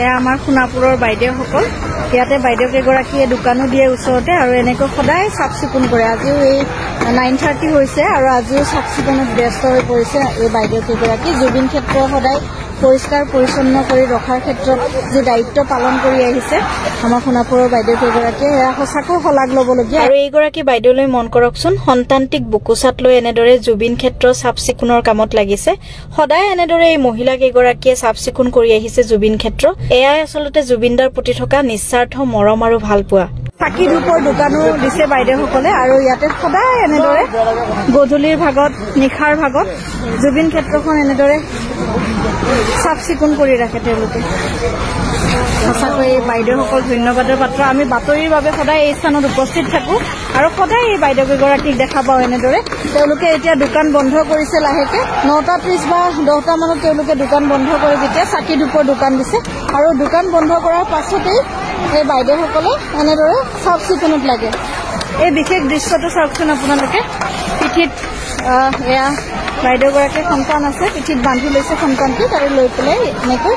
এয়া আমাৰ সোণাপুৰৰ বাইদেউসকল ইয়াতে বাইদেউ কেইগৰাকীয়ে দোকানো দিয়ে ওচৰতে আৰু এনেকৈ সদায় চাফ চিকুণ কৰে আজিও এই 9:30 হৈছে আৰু আজিও চাফ চিকুণত ব্যস্ত হৈ পৰিছে এই বাইদেউ কেইগৰাকী জুবিন ক্ষেত্ৰ সদায় পৰিষ্কাৰ পৰিচ্ছন্ন কৰি ৰখাৰ ক্ষেত্ৰত যে দায়িত্ব পালন কৰি আহিছে আমাৰ সোণাপুৰৰ বাইদেউ কেইগৰাকীয়ে এয়া সঁচাকৈ শলাগ ল'বলগীয়া আৰু এইগৰাকী বাইদেউলৈ মন কৰকচোন সন্তান্তিক বুকুচাত লৈ এনেদৰে জুবিন ক্ষেত্ৰ চাফ চিকুণৰ কামত লাগিছে সদায় এনেদৰে এই মহিলা কেইগৰাকীয়ে চাফ চিকুণ কৰি আহিছে জুবিন ক্ষেত্ৰ এয়াই আচলতে জুবিনদাৰ প্ৰতি থকা নিস্বাৰ্থ মৰম আৰু ভালপোৱা চাকি ধূপৰ দোকানো দিছে বাইদেউসকলে আৰু ইয়াতে সদায় এনেদৰে গধূলিৰ ভাগত নিশাৰ ভাগত জুবিন ক্ষেত্ৰখন এনেদৰে চাফ চিকুণ কৰি ৰাখে তেওঁলোকে সঁচাকৈ এই বাইদেউসকল ধন্যবাদৰ পাত্ৰ আমি বাতৰিৰ বাবে সদায় এই স্থানত উপস্থিত থাকো আৰু সদায় এই বাইদেউ কেইগৰাকীক দেখা পাওঁ এনেদৰে তেওঁলোকে এতিয়া দোকান বন্ধ কৰিছে লাহেকে 9:30 বা 10টা মানত তেওঁলোকে দোকান বন্ধ কৰি যেতিয়া চাকি ধূপৰ দোকান দিছে আৰু দোকান বন্ধ কৰাৰ পাছতেই এই বাইদেউসকলে এনেদৰে চাফ চিকুণত লাগে এই বিশেষ দৃশ্যটো চাওকচোন আপোনালোকে পিঠিত এয়া বাইদেউগৰাকীৰ সন্তান আছে পিঠিত বান্ধি লৈছে সন্তানটোক আৰু লৈ পেলাই এনেকৈ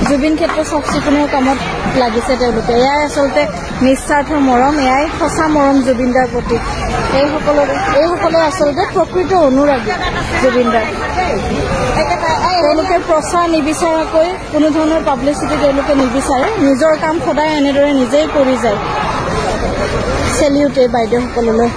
জুবিন ক্ষেত্ৰ চাফ চিকুণৰ কামত লাগিছে তেওঁলোকে এয়াই আচলতে নিস্বাৰ্থ মৰম এয়াই সঁচা মৰম জুবিনদাৰ প্ৰতি এইসকলে আচলতে প্ৰকৃত অনুৰাগী জুবিনদাৰ তেওঁলোকে প্ৰচাৰ নিবিচাৰাকৈ কোনো ধৰণৰ পাব্লিচিটি তেওঁলোকে নিবিচাৰে নিজৰ কাম সদায় এনেদৰে নিজেই কৰি যায় চেলিউট এই বাইদেউসকললৈ